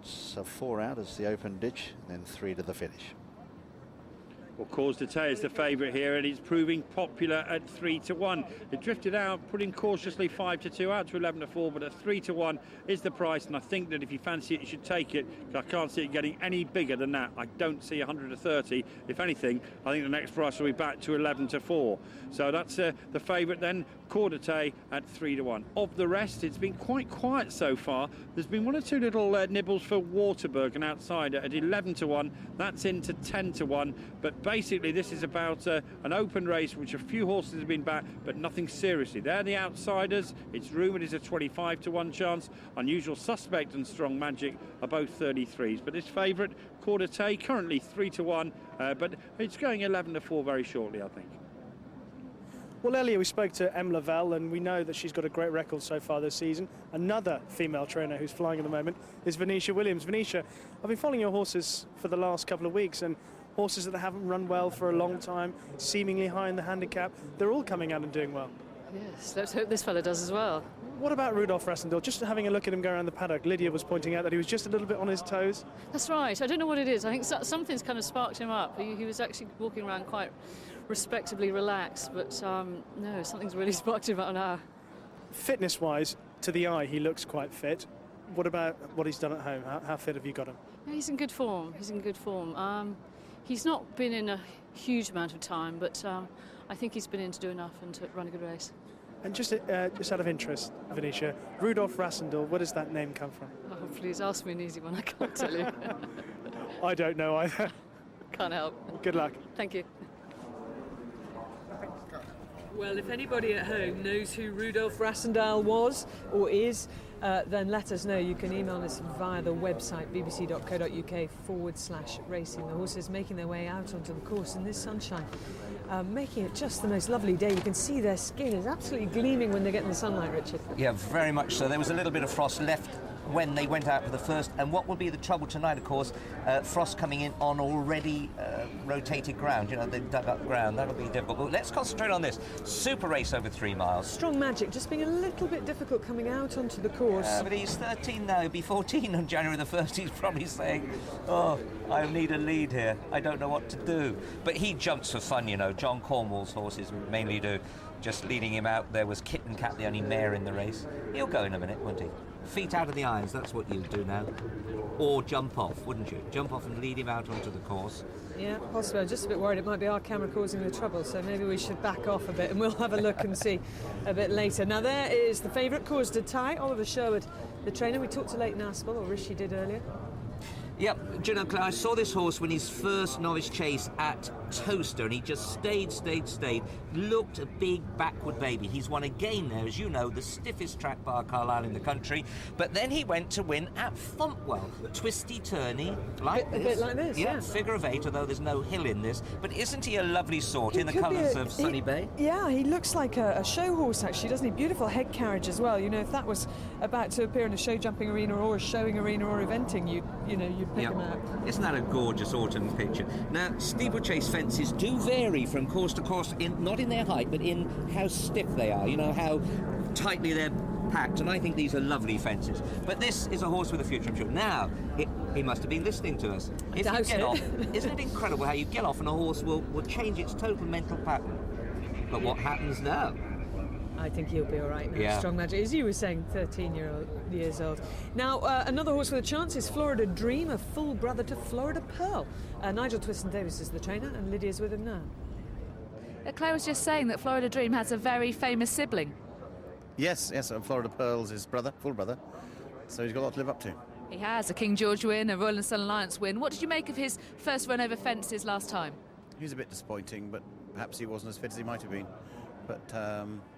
So 4 out as the open ditch, then 3 to the finish. Well, Thaix is the favourite here, and he's proving popular at 3-1. It drifted out, putting cautiously 5-2 out to 11-4, but at 3-1 is the price, and I think that if you fancy it, you should take it. I can't see it getting any bigger than that. I don't see 130. If anything, I think the next price will be back to 11-4. So that's the favourite then, Thaix at 3-1. Of the rest, it's been quite quiet so far. There's been 1 or 2 little nibbles for Waterberg and outsider at 11-1. That's into 10-1, but basically this is about an open race which a few horses have been back, but nothing seriously. They're the outsiders. It's rumoured is a 25-1 chance. Unusual Suspect and Strong Magic are both 33s, but this favourite, Thaix, currently 3-1, but it's going 11-4 very shortly, I think. Well, earlier we spoke to Em Lavelle, and we know that she's got a great record so far this season. Another female trainer who's flying at the moment is Venetia Williams. Venetia, I've been following your horses for the last couple of weeks, and horses that haven't run well for a long time, seemingly high in the handicap, they're all coming out and doing well. Yes, let's hope this fella does as well. What about Rudolf Rassendyll? Just having a look at him go around the paddock, Lydia was pointing out that he was just a little bit on his toes. That's right. I don't know what it is. I think something's kind of sparked him up. He was actually walking around quite respectably relaxed, but no, something's really sparked him up now. Fitness-wise, to the eye, he looks quite fit. What about what he's done at home? How fit have you got him? Yeah, he's in good form. He's in good form. He's not been in a huge amount of time, but I think he's been in to do enough and to run a good race. And just out of interest, Venetia, Rudolf Rassendyll, where does that name come from? Oh, please ask me an easy one. I can't tell you. I don't know either. Can't help. Good luck. Thank you. Well, if anybody at home knows who Rudolf Rassendyll was or is, then let us know. You can email us via the website bbc.co.uk/racing. The horses making their way out onto the course in this sunshine, making it just the most lovely day. You can see their skin is absolutely gleaming when they get in the sunlight, Richard. Yeah, very much so. There was a little bit of frost left when they went out for the first, and what will be the trouble tonight, of course, frost coming in on already rotated ground. You know, they've dug up ground. That'll be difficult. But let's concentrate on this. Super race over 3 miles. Strong Magic just being a little bit difficult coming out onto the course. But he's 13 now. He'll be 14 on January the 1st. He's probably saying, oh, I need a lead here. I don't know what to do. But he jumps for fun, you know. John Cornwall's horses mainly do. Just leading him out there was Kit and Cat, the only mare in the race. He'll go in a minute, won't he? Feet out of the irons, that's what you'd do now. Or jump off, wouldn't you? Jump off and lead him out onto the course. Yeah, possibly. I'm just a bit worried it might be our camera causing the trouble, so maybe we should back off a bit and we'll have a look and see a bit later. Now there is the favourite, Thaix, Oliver Sherwood, the trainer. We talked to Leighton Aspel, or Rishi did earlier. Yep, do you know, Claire, I saw this horse when his first novice chase at Toaster, and he just stayed. Looked a big backward baby. He's won again there, as you know, the stiffest track bar Carlisle in the country. But then he went to win at Fontwell. Twisty-turny, like this. A bit like this, yeah. Figure of 8, although there's no hill in this. But isn't he a lovely sort in the colours of Sunny Bay? Yeah, he looks like a show horse, actually, doesn't he? Beautiful head carriage as well. You know, if that was about to appear in a show jumping arena or a showing arena or eventing, you'd pick him out. Isn't that a gorgeous autumn picture? Now, steeplechase fences do vary from course to course, not in their height, but in how stiff they are, you know, how tightly they're packed, and I think these are lovely fences. But this is a horse with a future, I'm sure. Now, he must have been listening to us. If you get off, isn't it incredible how you get off and a horse will change its total mental pattern? But what happens now? I think he'll be all right now. Yeah. Strong Magic, as you were saying, 13 years old. Now, another horse with a chance is Florida Dream, a full brother to Florida Pearl. Nigel Twiston-Davis is the trainer, and Lydia's with him now. Claire was just saying that Florida Dream has a very famous sibling. Yes, and Florida Pearl's his brother, full brother. So he's got a lot to live up to. He has a King George win, a Royal and Sun Alliance win. What did you make of his first run over fences last time? He was a bit disappointing, but perhaps he wasn't as fit as he might have been. But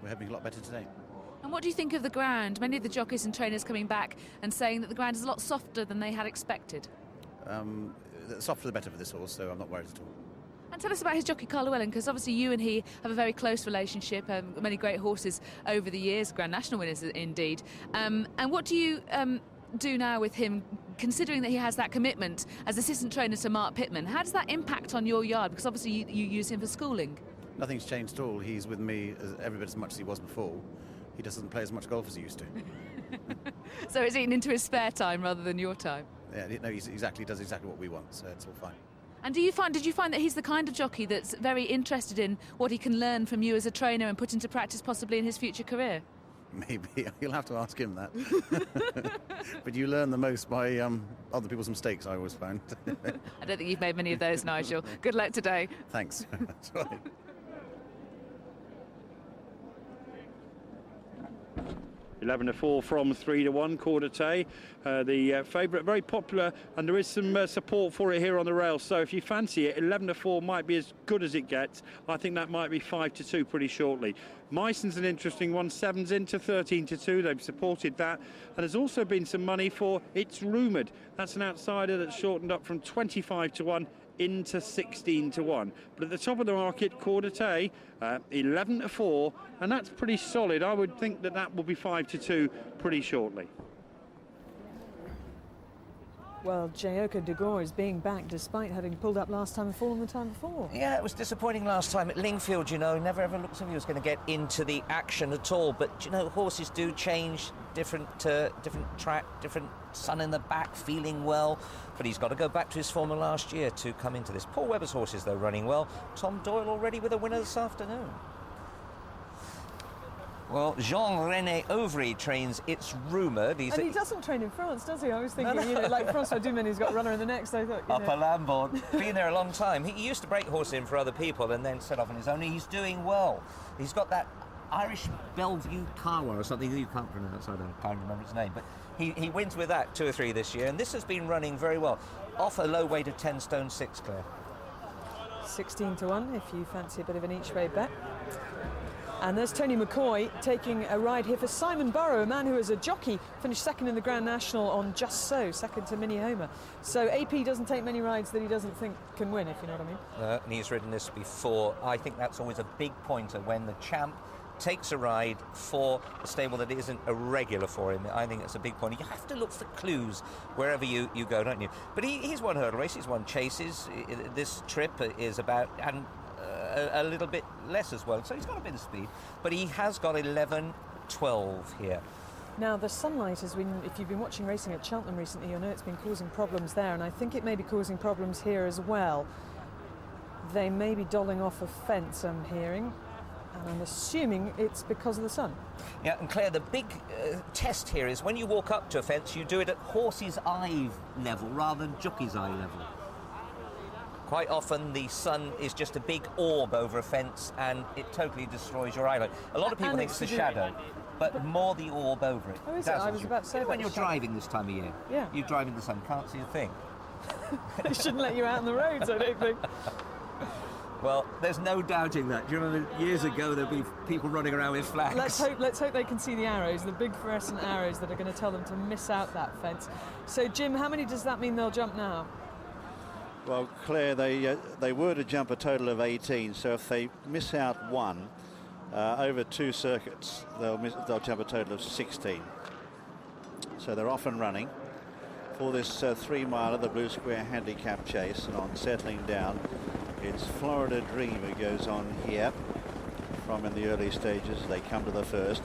we're having a lot better today. And what do you think of the ground? Many of the jockeys and trainers coming back and saying that the ground is a lot softer than they had expected. The softer the better for this horse, so I'm not worried at all. And tell us about his jockey, Carl Llewellyn, because obviously you and he have a very close relationship, many great horses over the years, Grand National winners indeed. And what do you do now with him, considering that he has that commitment as assistant trainer to Mark Pittman? How does that impact on your yard? Because obviously you use him for schooling. Nothing's changed at all. He's with me every bit as much as he was before. He doesn't play as much golf as he used to. So it's eaten into his spare time rather than your time? no, he does exactly what we want, so it's all fine. And did you find that he's the kind of jockey that's very interested in what he can learn from you as a trainer and put into practice possibly in his future career? Maybe. You'll have to ask him that. But you learn the most by other people's mistakes, I always found. I don't think you've made many of those, Nigel. Good luck today. Thanks. That's right. 11-4 from 3-1, Thaix. The favourite, very popular, and there is some support for it here on the rail. So if you fancy it, 11-4 might be as good as it gets. I think that might be 5-2 pretty shortly. Myson's an interesting one, 7's into 13-2. They've supported that. And there's also been some money for It's Rumoured. That's an outsider that's shortened up from 25-1 into 16-1. But at the top of the market, Thaix, 11-4, and that's pretty solid. I would think that will be 5-2 pretty shortly. Well, Jockey de Gore is being back despite having pulled up last time and fallen the time before. Yeah, it was disappointing last time at Lingfield, you know. Never ever looked as if he was going to get into the action at all. But, you know, horses do change, different track, different sun in the back, feeling well. But he's got to go back to his form of last year to come into this. Paul Webber's horses, though, running well. Tom Doyle already with a winner this afternoon. Well, Jean-René Auvry trains It's Rumoured. And he doesn't train in France, does he? I was thinking, you know, like Francois Dumaine, who's got runner in the next. I thought, Upper Lambourn. Been there a long time. He used to break horse in for other people and then set off on his own. He's doing well. He's got that Irish Bellevue Kawa or something you can't pronounce. I can't remember his name. But he wins with that 2 or 3 this year. And this has been running very well. Off a low weight of 10 stone 6, Claire. 16-1 if you fancy a bit of an each-way bet. And there's Tony McCoy taking a ride here for Simon Burrow, a man who is a jockey, finished second in the Grand National on Just So, second to Minnie Homer. So AP doesn't take many rides that he doesn't think can win, if you know what I mean. And he's ridden this before. I think that's always a big pointer when the champ takes a ride for a stable that isn't a regular for him. I think it's a big point. You have to look for clues wherever you go, don't you? But he's won hurdle races, he's won chases. This trip is about... and a little bit less as well, so he's got a bit of speed, but he has got 11-12 here. Now the sunlight has been, if you've been watching racing at Cheltenham recently, you'll know it's been causing problems there, and I think it may be causing problems here as well. They may be dolling off a fence, I'm hearing, and I'm assuming it's because of the sun. Yeah, and Claire, the big test here is when you walk up to a fence, you do it at horse's eye level rather than jockey's eye level. Quite often the sun is just a big orb over a fence and it totally destroys your eyelight. A lot of people think it's the shadow, but more the orb over it. Oh, is it? I was about to say when you're driving this time of year, yeah, you drive in the sun, can't see a thing. They shouldn't let you out on the roads, I don't think. Well, there's no doubting that. Do you remember years ago there'd be people running around with flags? Let's hope they can see the arrows, the big fluorescent arrows that are going to tell them to miss out that fence. So, Jim, how many does that mean they'll jump now? Well, Claire, they were to jump a total of 18, so if they miss out one over 2 circuits, they'll jump a total of 16. So they're off and running for this 3-miler, the Blue Square Handicap Chase, and on settling down, it's Florida Dream who goes on here from in the early stages. They come to the first.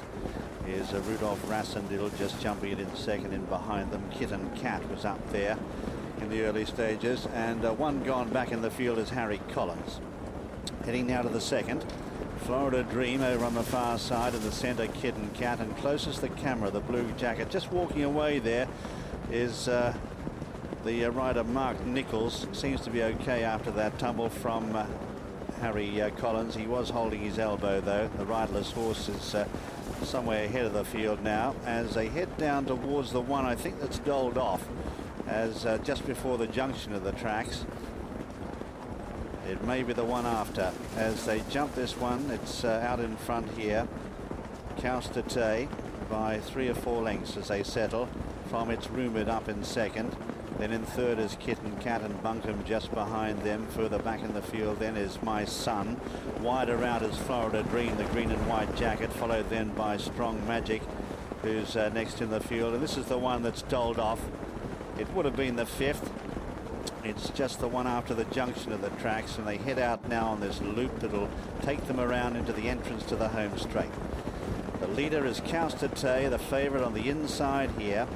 Here's Rudolf Rassendyll just jumping it in second. In behind them, Kitten Cat was up there in the early stages, and one gone back in the field is Harry Collins. Heading now to the second, Florida Dream over on the far side, in the centre Kitten Cat, and closest to the camera, the blue jacket. Just walking away there is the rider Mark Nichols. Seems to be okay after that tumble from Harry Collins. He was holding his elbow though. The riderless horse is somewhere ahead of the field now as they head down towards the one I think that's doled off as just before the junction of the tracks. It may be the one after as they jump this one. It's out in front here. Kausse Thaix by 3 or 4 lengths as they settle from It's Rumoured up in second. Then in third is Kitten Cat and Bunkum just behind them. Further back in the field then is Myson. Wider out is Florida Dream, the green and white jacket, followed then by Strong Magic, who's next in the field. And this is the one that's doled off. It would have been the 5th. It's just the one after the junction of the tracks, and they head out now on this loop that'll take them around into the entrance to the home straight. The leader is Kausse Thaix, the favourite on the inside here.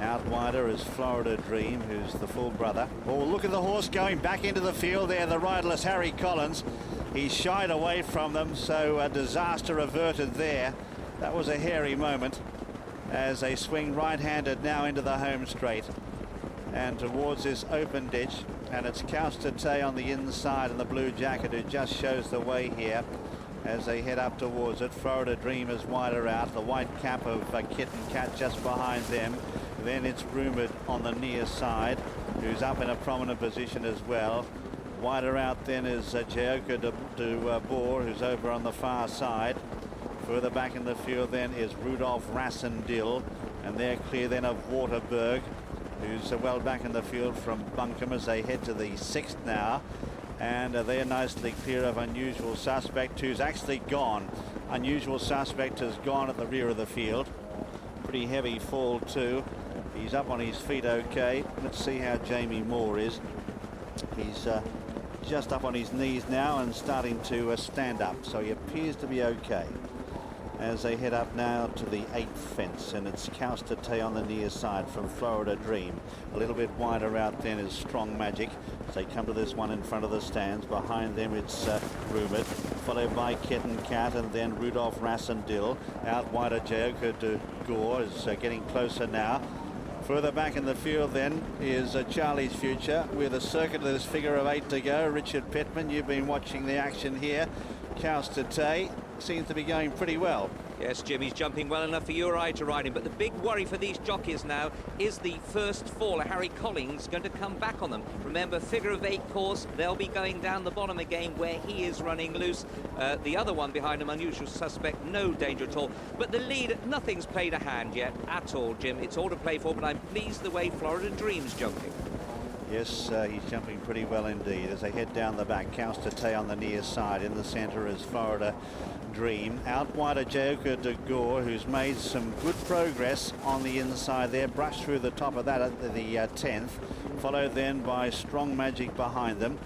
Out wider is Florida Dream, who's the full brother. Oh, look at the horse going back into the field there, the riderless Harry Collins. He shied away from them, so a disaster averted there. That was a hairy moment as they swing right-handed now into the home straight and towards this open ditch. And it's Kausse on the inside in the blue jacket who just shows the way here as they head up towards it. Florida Dream is wider out. The white cap of Kitten Cat just behind them. Then it's rumoured on the near side, who's up in a prominent position as well. Wider out then is Jockey de Boer, who's over on the far side. Further back in the field then is Rudolf Rassendyll, and they're clear then of Waterberg, who's well back in the field from Bunkum as they head to the 6th now. And they're nicely clear of Unusual Suspect, who's actually gone. Unusual Suspect has gone at the rear of the field. Pretty heavy fall too. He's up on his feet okay. Let's see how Jamie Moore is. He's just up on his knees now and starting to stand up, so he appears to be okay. As they head up now to the 8th fence, and it's Kausse on the near side from Florida Dream. A little bit wider out then is Strong Magic as they come to this one in front of the stands. Behind them it's Rumoured, followed by Kitten Cat and then Rudolf Rassendyll. Out wider Jockey de Boer is getting closer now. Further back in the field then is Charlie's Future with a circuit of this figure of 8 to go. Richard Pittman, you've been watching the action here. Kausse seems to be going pretty well. Yes, Jim, he's jumping well enough for your eye to ride him, but the big worry for these jockeys now is the first faller, Harry Collins, going to come back on them. Remember, figure of 8 course, they'll be going down the bottom again where he is running loose. The other one behind him, Unusual Suspect, no danger at all. But the lead, nothing's played a hand yet at all, Jim. It's all to play for, but I'm pleased the way Florida Dream's jumping. Yes, he's jumping pretty well indeed as they head down the back. Kausse on the near side. In the centre is Florida Dream. Out wider Jockey de Boer, who's made some good progress on the inside there. Brushed through the top of that at the 10th. Followed then by Strong Magic behind them.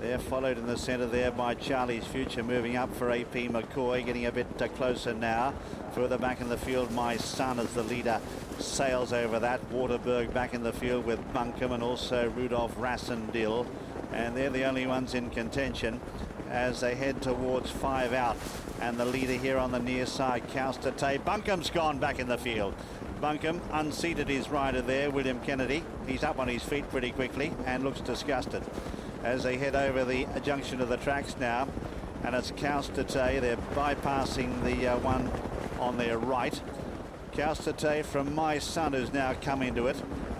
They're followed in the centre there by Charlie's Future, moving up for AP McCoy, getting a bit closer now. Further back in the field, My Son as the leader sails over that. Waterberg back in the field with Bunkum and also Rudolf Rassendyll. And they're the only ones in contention as they head towards 5 out. And the leader here on the near side, Kausse. Bunkum's gone back in the field. Bunkum unseated his rider there, William Kennedy. He's up on his feet pretty quickly and looks disgusted as they head over the junction of the tracks now. And it's Kausse. They're bypassing the one on their right. Kausse from My Son, who's now come into it,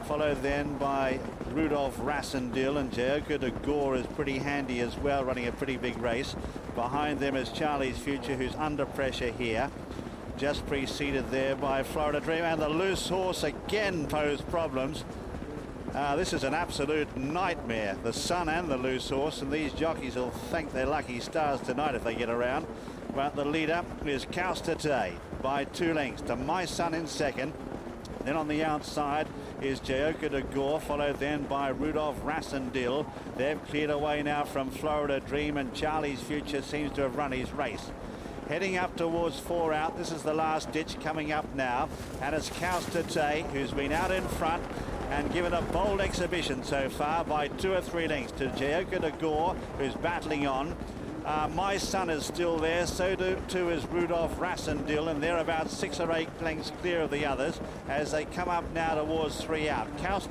followed then by Rudolf Rassendyll, and Jockey de Boer is pretty handy as well, running a pretty big race. Behind them is Charlie's Future, who's under pressure here, just preceded there by Florida Dream, and the loose horse again posed problems. This is an absolute nightmare, the Sun and the loose horse, and these jockeys will thank their lucky stars tonight if they get around. But the leader is Kausse by 2 lengths to My Son in second. Then on the outside is Jockey de Boer, followed then by Rudolf Rassendyll. They've cleared away now from Florida Dream, and Charlie's Future seems to have run his race. Heading up towards 4 out, this is the last ditch coming up now, and it's Kausse who's been out in front and given a bold exhibition so far by 2 or 3 lengths to Jockey de Boer, who's battling on. My Son is still there, so too is Rudolf Rassendyll, and they're about 6 or 8 lengths clear of the others as they come up now towards 3 out. Kausse,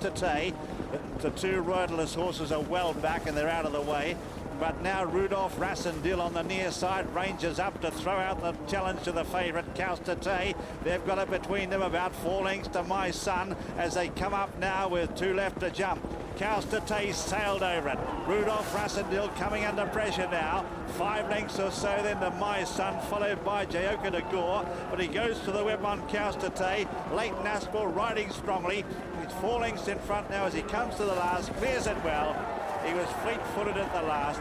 the 2 riderless horses are well back and they're out of the way. But now Rudolf Rassendyll on the near side ranges up to throw out the challenge to the favourite, Kausse. They've got it between them about 4 lengths to My Son as they come up now with 2 left to jump. Kausse sailed over it. Rudolf Rassendyll coming under pressure now. 5 lengths or so then to My Son, followed by Jockey de Boer. But he goes to the whip on Kausse. Leighton Aspel riding strongly. He's 4 lengths in front now as he comes to the last. Clears it well. He was fleet-footed at the last,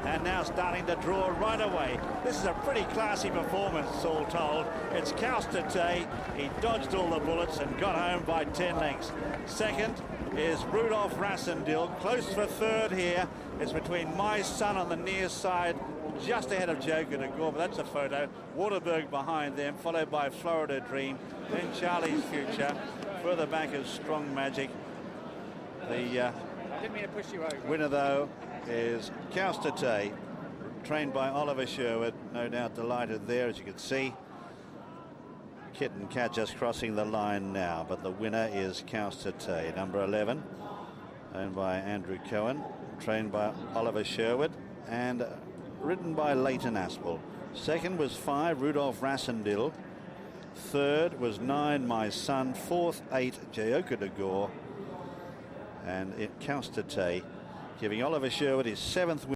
and now starting to draw right away. This is a pretty classy performance, all told. It's Kausse. He dodged all the bullets and got home by 10 lengths. Second is Rudolf Rassendyll. Close for third here. It's between My Son on the near side, just ahead of Jockey de Boer, but that's a photo. Waterberg behind them, followed by Florida Dream, then Charlie's Future. Further back is Strong Magic. The I didn't mean to push you over. winner, though, is Kausse, Thaix, trained by Oliver Sherwood. No doubt delighted there, as you can see. Kit and Cat just crossing the line now, but the winner is Kausse, Thaix, number 11, owned by Andrew Cohen, trained by Oliver Sherwood, and ridden by Leighton Aspel. Second was 5, Rudolf Rassendyll. Third was 9, Myson. Fourth, 8, Jockey de Gore. And Kausse, Thaix, giving Oliver Sherwood his 7th win.